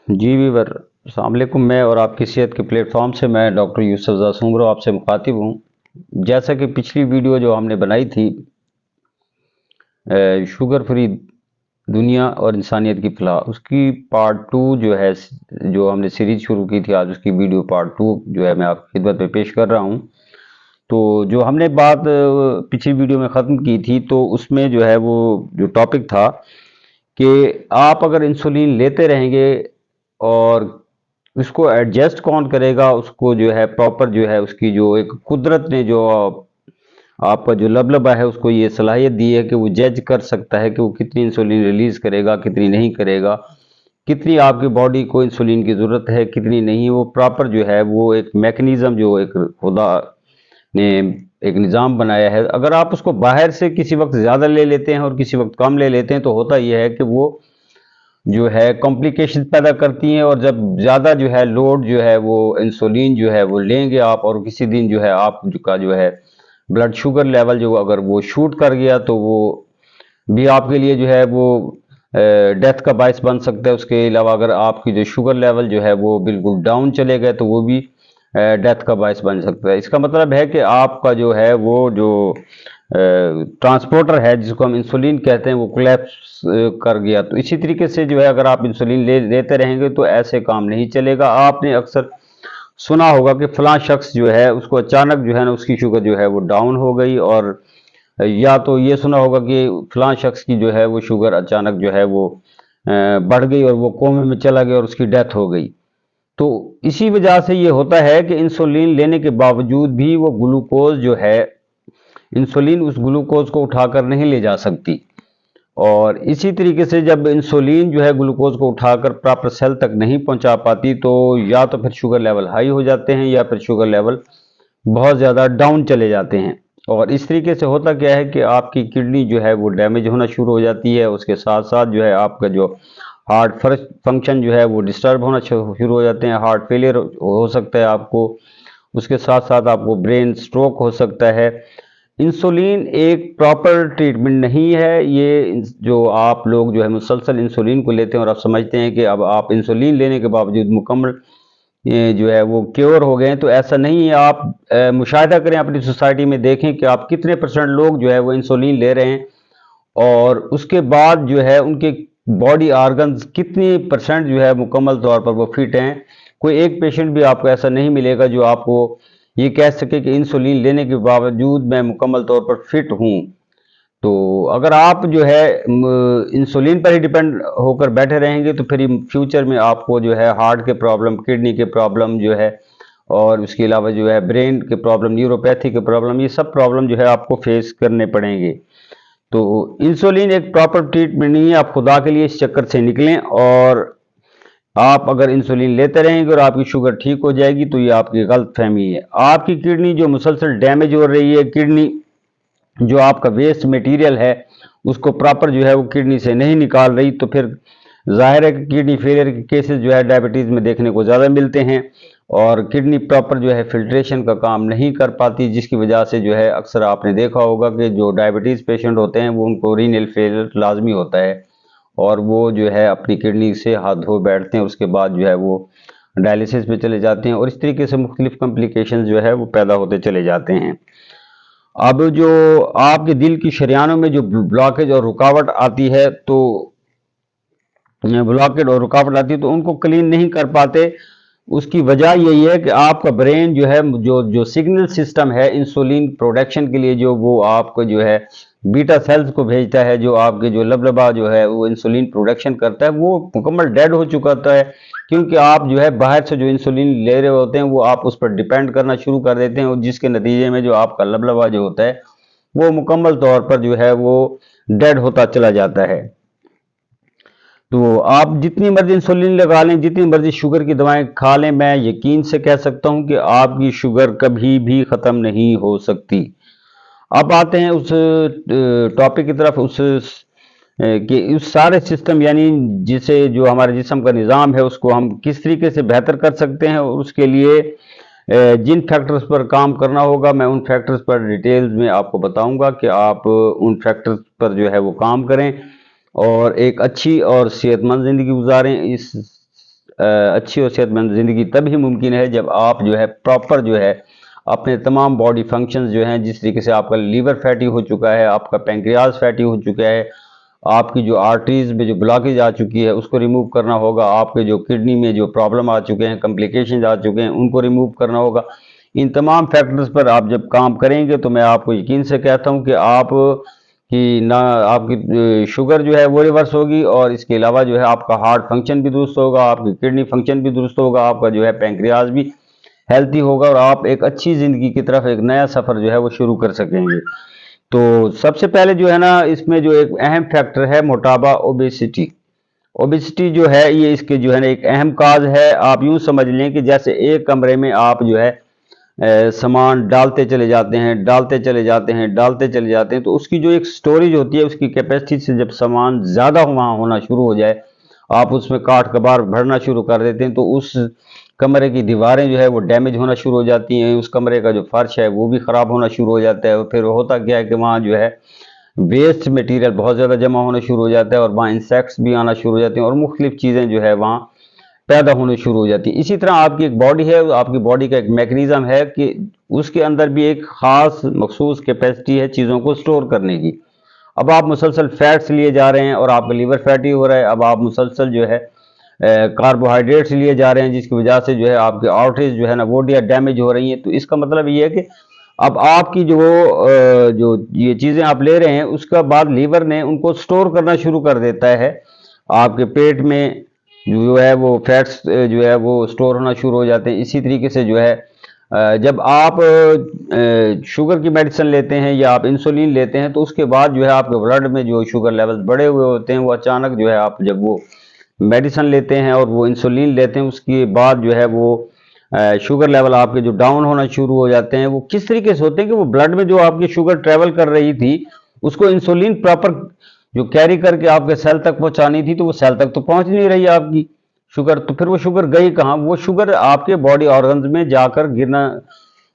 जी Weaver, अस्सलाम वालेकुम। मैं और आपकी सेहत के प्लेटफॉर्म से मैं डॉक्टर यूसुफ जासूमरो आपसे मुखातिब हूँ। जैसा कि पिछली वीडियो जो हमने बनाई थी शुगर फ्री दुनिया और इंसानियत की फलाह, उसकी पार्ट टू जो है, जो हमने सीरीज शुरू की थी, आज उसकी वीडियो पार्ट टू जो है मैं आपकी खिदमत में पेश कर रहा हूँ। तो जो हमने बात पिछली वीडियो में ख़त्म की थी, तो उसमें जो है वो जो टॉपिक था कि आप अगर इंसुलिन लेते रहेंगे और उसको एडजस्ट कौन करेगा, उसको जो है प्रॉपर जो है उसकी जो एक कुदरत ने जो आपका जो लबलबा है उसको ये सलाहियत दी है कि वो जज कर सकता है कि वो कितनी इंसुलिन रिलीज करेगा, कितनी नहीं करेगा, कितनी आपकी बॉडी को इंसुलिन की ज़रूरत है, कितनी नहीं। वो प्रॉपर जो है वो एक मैकेनिज्म जो एक खुदा ने एक निज़ाम बनाया है। अगर आप उसको बाहर से किसी वक्त ज़्यादा ले लेते हैं और किसी वक्त कम ले लेते हैं, तो होता यह है कि वो जो है कॉम्प्लिकेशन पैदा करती हैं। और जब ज़्यादा जो है लोड जो है वो इंसुलिन जो है वो लेंगे आप, और किसी दिन जो है आप का जो है ब्लड शुगर लेवल जो अगर वो शूट कर गया, तो वो भी आपके लिए जो है वो डेथ का बायस बन सकता है। उसके अलावा अगर आपकी जो शुगर लेवल जो है वो बिल्कुल डाउन चले गए, तो वो भी डेथ का बायस बन सकता है। इसका मतलब है कि आपका जो है वो जो ट्रांसपोर्टर है जिसको हम इंसुलिन कहते हैं, वो कोलैप्स कर गया। तो इसी तरीके से जो है अगर आप इंसुलिन लेते रहेंगे तो ऐसे काम नहीं चलेगा। आपने अक्सर सुना होगा कि फलां शख्स जो है उसको अचानक जो है ना उसकी शुगर जो है वो डाउन हो गई, और या तो ये सुना होगा कि फलां शख्स की जो है वो शुगर अचानक जो है वो बढ़ गई और वो कोमे में चला गया और उसकी डेथ हो गई। तो इसी वजह से ये होता है कि इंसुलिन लेने के बावजूद भी वो ग्लूकोज जो है, इंसुलिन उस ग्लूकोज को उठाकर नहीं ले जा सकती। और इसी तरीके से जब इंसुलिन जो है ग्लूकोज को उठाकर प्रॉपर सेल तक नहीं पहुंचा पाती, तो या तो फिर शुगर लेवल हाई हो जाते हैं या फिर शुगर लेवल बहुत ज़्यादा डाउन चले जाते हैं। और इस तरीके से होता क्या है कि आपकी किडनी जो है वो डैमेज होना शुरू हो जाती है। उसके साथ साथ जो है आपका जो हार्ट फंक्शन जो है वो डिस्टर्ब होना शुरू हो जाते हैं। हार्ट फेलियर हो सकता है आपको, उसके साथ साथ आपको ब्रेन स्ट्रोक हो सकता है। इंसुलिन एक प्रॉपर ट्रीटमेंट नहीं है। ये जो आप लोग जो है मुसलसल इंसुलिन को लेते हैं और आप समझते हैं कि अब आप इंसुलिन लेने के बावजूद मुकम्मल ये जो है वो क्योर हो गए हैं, तो ऐसा नहीं है। आप मुशाहिदा करें, अपनी सोसाइटी में देखें कि आप कितने परसेंट लोग जो है वो इंसुलिन ले रहे हैं, और उसके बाद जो है उनके बॉडी ऑर्गन्स कितनी परसेंट जो है मुकम्मल तौर पर वो फिट हैं। कोई एक पेशेंट भी आपको ऐसा नहीं मिलेगा जो आपको ये कह सके कि इंसुलिन लेने के बावजूद मैं मुकम्मल तौर पर फिट हूँ। तो अगर आप जो है इंसुलिन पर ही डिपेंड होकर बैठे रहेंगे, तो फिर फ्यूचर में आपको जो है हार्ट के प्रॉब्लम, किडनी के प्रॉब्लम जो है, और उसके अलावा जो है ब्रेन के प्रॉब्लम, न्यूरोपैथी के प्रॉब्लम, ये सब प्रॉब्लम जो है आपको फेस करने पड़ेंगे। तो इंसुलिन एक प्रॉपर ट्रीटमेंट नहीं है। आप खुदा के लिए इस चक्कर से निकलें, और आप अगर इंसुलिन लेते रहेंगे और आपकी शुगर ठीक हो जाएगी, तो ये आपकी गलत फहमी है। आपकी किडनी जो मुसलसल डैमेज हो रही है, किडनी जो आपका वेस्ट मटेरियल है उसको प्रॉपर जो है वो किडनी से नहीं निकाल रही, तो फिर जाहिर है कि किडनी फेलियर के केसेस जो है डायबिटीज़ में देखने को ज़्यादा मिलते हैं। और किडनी प्रॉपर जो है फिल्ट्रेशन का काम नहीं कर पाती, जिसकी वजह से जो है अक्सर आपने देखा होगा कि जो डायबिटीज़ पेशेंट होते हैं वो उनको रीनल फेलियर लाजमी होता है, और वो जो है अपनी किडनी से हाथ धो बैठते हैं। उसके बाद जो है वो डायलिसिस पे चले जाते हैं, और इस तरीके से मुख्तलिफ कॉम्प्लिकेशन जो है वो पैदा होते चले जाते हैं। अब जो आपके दिल की शरियानों में जो ब्लॉकेज और रुकावट आती है, तो ब्लॉकेज और रुकावट आती है तो उनको क्लीन नहीं कर पाते। उसकी वजह यही है कि आपका ब्रेन जो है, जो जो सिग्नल सिस्टम है इंसुलिन प्रोडक्शन के लिए, जो वो आपको जो है बीटा सेल्स को भेजता है, जो आपके जो लबलबा जो है वो इंसुलिन प्रोडक्शन करता है, वो मुकम्मल डेड हो चुका होता है। क्योंकि आप जो है बाहर से जो इंसुलिन ले रहे होते हैं वो आप उस पर डिपेंड करना शुरू कर देते हैं, और जिसके नतीजे में जो आपका लबलबा जो होता है वो मुकम्मल तौर पर जो है वो डेड होता चला जाता है। तो आप जितनी मर्जी इंसुलिन लगा लें, जितनी मर्जी शुगर की दवाएं खा लें, मैं यकीन से कह सकता हूं कि आपकी शुगर कभी भी ख़त्म नहीं हो सकती। अब आते हैं उस टॉपिक की तरफ, कि उस सारे सिस्टम यानी जिसे जो हमारे जिस्म का निज़ाम है उसको हम किस तरीके से बेहतर कर सकते हैं, और उसके लिए जिन फैक्टर्स पर काम करना होगा, मैं उन फैक्टर्स पर डिटेल्स में आपको बताऊंगा कि आप उन फैक्टर्स पर जो है वो काम करें और एक अच्छी और सेहतमंद ज़िंदगी गुजारें। इस अच्छी और सेहतमंद ज़िंदगी तभी मुमकिन है जब आप जो है प्रॉपर जो है अपने तमाम बॉडी फंक्शंस जो हैं, जिस तरीके से आपका लीवर फैटी हो चुका है, आपका पैंक्रियाज फैटी हो चुका है, आपकी जो आर्टरीज में जो ब्लॉकेज आ चुकी है उसको रिमूव करना होगा, आपके जो किडनी में जो प्रॉब्लम आ चुके हैं, कॉम्प्लिकेशंस आ चुके हैं, उनको रिमूव करना होगा। इन तमाम फैक्टर्स पर आप जब काम करेंगे तो मैं आपको यकीन से कहता हूं कि आप कि ना आपकी शुगर जो है वो रिवर्स होगी, और इसके अलावा जो है आपका हार्ट फंक्शन भी दुरुस्त होगा, आपकी किडनी फंक्शन भी दुरुस्त होगा, आपका जो है पैंक्रियाज भी हेल्थी होगा, और आप एक अच्छी ज़िंदगी की तरफ एक नया सफ़र जो है वो शुरू कर सकेंगे। तो सबसे पहले जो है ना, इसमें जो एक अहम फैक्टर है मोटापा, ओबेसिटी। ओबेसिटी जो है ये इसके जो है ना एक अहम काज है। आप यूं समझ लें कि जैसे एक कमरे में आप जो है सामान डालते चले जाते हैं, डालते चले जाते हैं, डालते चले जाते हैं, तो उसकी जो एक स्टोरेज होती है, उसकी कैपेसिटी से जब सामान ज़्यादा वहाँ होना शुरू हो जाए, आप उसमें काट कबार भरना शुरू कर देते हैं, तो उस कमरे की दीवारें जो है वो डैमेज होना शुरू हो जाती हैं, उस कमरे का जो फर्श है वो भी ख़राब होना शुरू हो जाता है, और फिर होता क्या है कि वहाँ जो है वेस्ट मटेरियल बहुत ज़्यादा जमा होना शुरू हो जाता है, और वहाँ इंसेक्ट्स भी आना शुरू हो जाते हैं, और मुख्तलिफ चीज़ें जो है वहाँ पैदा होने शुरू हो जाती है। इसी तरह आपकी एक बॉडी है, आपकी बॉडी का एक मैकेनिज्म है कि उसके अंदर भी एक ख़ास मखसूस कैपेसिटी है चीज़ों को स्टोर करने की। अब आप मुसलसल फैट्स लिए जा रहे हैं और आपका लीवर फैटी हो रहा है, अब आप मुसलसल जो है कार्बोहाइड्रेट्स लिए जा रहे हैं, जिसकी वजह से जो है आपकी आर्टरीज जो है ना वो डैमेज हो रही हैं। तो इसका मतलब ये है कि अब आपकी जो ये चीज़ें आप ले रहे हैं, उसका बाद लीवर ने उनको स्टोर करना शुरू कर देता है। आपके पेट में जो है वो फैट्स जो है वो स्टोर होना शुरू हो जाते हैं। इसी तरीके से जो है जब आप शुगर की मेडिसिन लेते हैं या आप इंसुलिन लेते हैं, तो उसके बाद जो है आपके ब्लड में जो शुगर लेवल्स बढ़े हुए होते हैं, वो अचानक जो है आप जब वो मेडिसिन लेते हैं और वो इंसुलिन लेते हैं, उसके बाद जो है वो शुगर लेवल आपके जो डाउन होना शुरू हो जाते हैं। वो किस तरीके से होते हैं कि वो ब्लड में जो आपकी शुगर ट्रेवल कर रही थी, उसको इंसुलिन प्रॉपर जो कैरी करके आपके सेल तक पहुंचानी थी, तो वो सेल तक तो पहुंच नहीं रही आपकी शुगर। तो फिर वो शुगर गई कहाँ? वो शुगर आपके बॉडी ऑर्गन्स में जाकर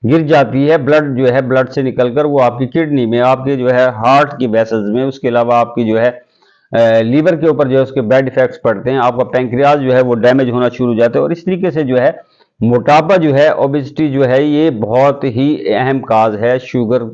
गिर जाती है, ब्लड जो है ब्लड से निकलकर वो आपकी किडनी में, आपके जो है हार्ट की वेसल्स में, उसके अलावा आपकी जो है लीवर के ऊपर जो है उसके बैड इफेक्ट्स पड़ते हैं, आपका पैंक्रियाज जो है वो डैमेज होना शुरू हो जाता है। और इस तरीके से जो है मोटापा जो है, ओबेसिटी जो है, ये बहुत ही अहम काज है शुगर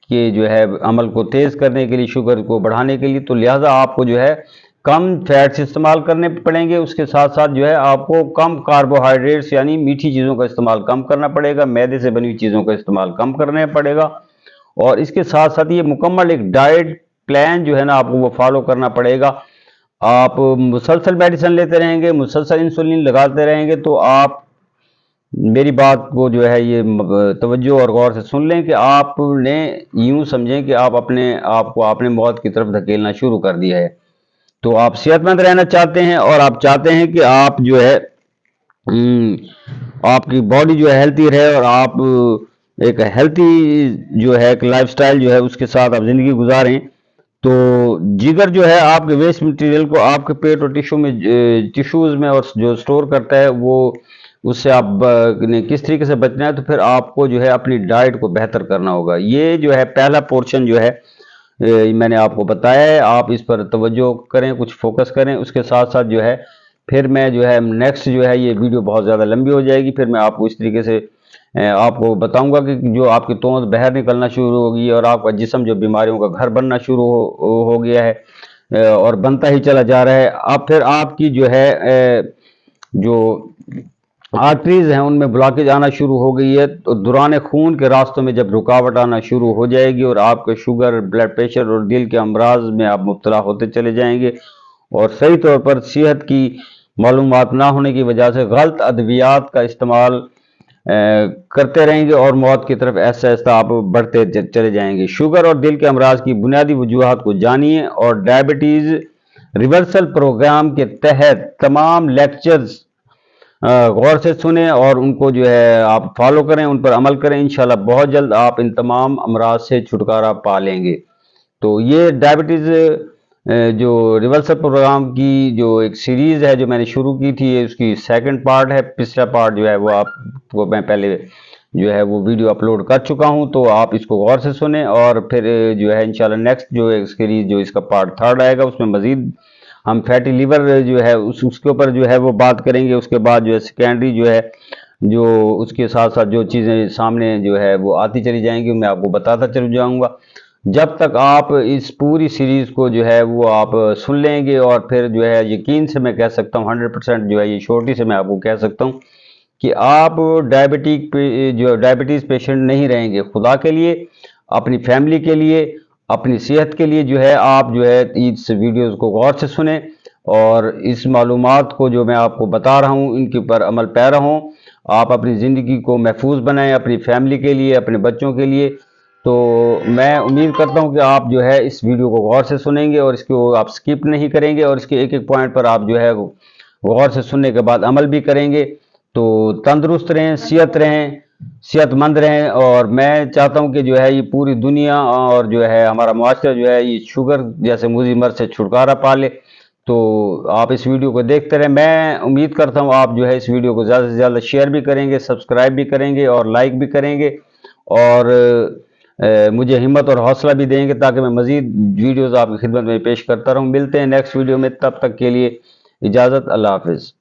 के जो है अमल को तेज करने के लिए, शुगर को बढ़ाने के लिए। तो लिहाजा आपको जो है कम फैट्स इस्तेमाल करने पड़ेंगे, उसके साथ साथ जो है आपको कम कार्बोहाइड्रेट्स यानी मीठी चीज़ों का इस्तेमाल कम करना पड़ेगा, मैदे से बनी हुई चीज़ों का इस्तेमाल कम करना पड़ेगा, और इसके साथ साथ ये मुकम्मल एक डाइट प्लान जो है ना आपको वो फॉलो करना पड़ेगा। आप मुसलसल मेडिसिन लेते रहेंगे, मुसलसल इंसुलिन लगाते रहेंगे, तो आप मेरी बात को जो है ये तवज्जो और गौर से सुन लें कि आपने यूं समझें कि आप अपने आप को आपने मौत की तरफ धकेलना शुरू कर दिया है। तो आप सेहतमंद रहना चाहते हैं और आप चाहते हैं कि आप जो है आपकी बॉडी जो है हेल्थी रहे, और आप एक हेल्थी जो है एक लाइफस्टाइल जो है उसके साथ आप ज़िंदगी गुजारें। तो जिगर जो है आपके वेस्ट मटेरियल को आपके पेट और टिश्यूज़ में और जो स्टोर करता है, वो उससे आप ने किस तरीके से बचना है, तो फिर आपको जो है अपनी डाइट को बेहतर करना होगा। ये जो है पहला पोर्शन जो है मैंने आपको बताया है, आप इस पर तवज्जो करें, कुछ फोकस करें। उसके साथ साथ जो है फिर मैं जो है नेक्स्ट जो है ये वीडियो बहुत ज़्यादा लंबी हो जाएगी, फिर मैं आपको इस तरीके से आपको बताऊंगा कि जो आपकी तोंद बाहर निकलना शुरू होगी और आपका जिस्म जो बीमारियों का घर बनना शुरू हो गया है और बनता ही चला जा रहा है। अब फिर आपकी जो है जो आर्टरीज हैं उनमें ब्लॉकेज आना शुरू हो गई है, तो दौरान खून के रास्तों में जब रुकावट आना शुरू हो जाएगी और आपके शुगर, ब्लड प्रेशर और दिल के अमराज में आप मुब्तला होते चले जाएंगे, और सही तौर पर सेहत की मालूमात ना होने की वजह से गलत अद्वियात का इस्तेमाल करते रहेंगे और मौत की तरफ ऐसा ऐसा आप बढ़ते चले जाएंगे। शुगर और दिल के अमराज की बुनियादी वजूहात को जानिए, और डायबिटीज़ रिवर्सल प्रोग्राम के तहत तमाम लेक्चर्स गौर से सुने और उनको जो है आप फॉलो करें, उन पर अमल करें। इंशाल्लाह बहुत जल्द आप इन तमाम अमराज से छुटकारा पा लेंगे। तो ये डायबिटीज़ जो रिवर्सल प्रोग्राम की जो एक सीरीज़ है जो मैंने शुरू की थी, ये उसकी सेकंड पार्ट है। पिछला पार्ट जो है वो आपको मैं पहले जो है वो वीडियो अपलोड कर चुका हूँ, तो आप इसको गौर से सुने, और फिर जो है इंशाल्लाह नेक्स्ट जो है सीरीज़ जो इसका पार्ट थर्ड आएगा, उसमें मज़ीद हम फैटी लीवर जो है उसके ऊपर जो है वो बात करेंगे। उसके बाद जो है सेकेंडरी जो है, जो उसके साथ साथ जो चीज़ें सामने जो है वो आती चली जाएंगी, मैं आपको बताता चल जाऊंगा। जब तक आप इस पूरी सीरीज़ को जो है वो आप सुन लेंगे, और फिर जो है यकीन से मैं कह सकता हूँ 100% जो है ये श्योरिटी से मैं आपको कह सकता हूँ कि आप डायबिटीज़ पेशेंट नहीं रहेंगे। खुदा के लिए, अपनी फैमिली के लिए, अपनी सेहत के लिए जो है आप जो है इस वीडियोज़ को गौर से सुने, और इस मालूमात को जो मैं आपको बता रहा हूँ इनके ऊपर अमल पैरा हों। आप अपनी ज़िंदगी को महफूज बनाएं, अपनी फैमिली के लिए, अपने बच्चों के लिए। तो मैं उम्मीद करता हूं कि आप जो है इस वीडियो को गौर से सुनेंगे, और इसको आप स्किप नहीं करेंगे, और इसके एक एक पॉइंट पर आप जो है गौर से सुनने के बाद अमल भी करेंगे। तो तंदुरुस्त रहें, सेहतमंद रहें। और मैं चाहता हूं कि जो है ये पूरी दुनिया और जो है हमारा मुआशरा जो है ये शुगर जैसे मुज़ी मर्ज से छुटकारा पा ले। तो आप इस वीडियो को देखते रहें। मैं उम्मीद करता हूं आप जो है इस वीडियो को ज़्यादा से ज़्यादा शेयर भी करेंगे, सब्सक्राइब भी करेंगे और लाइक भी करेंगे, और मुझे हिम्मत और हौसला भी देंगे, ताकि मैं मज़ीद वीडियोज़ आपकी खिदमत में पेश करता रहूं। मिलते हैं नेक्स्ट वीडियो में, तब तक के लिए इजाज़त, अल्लाह हाफ़िज़।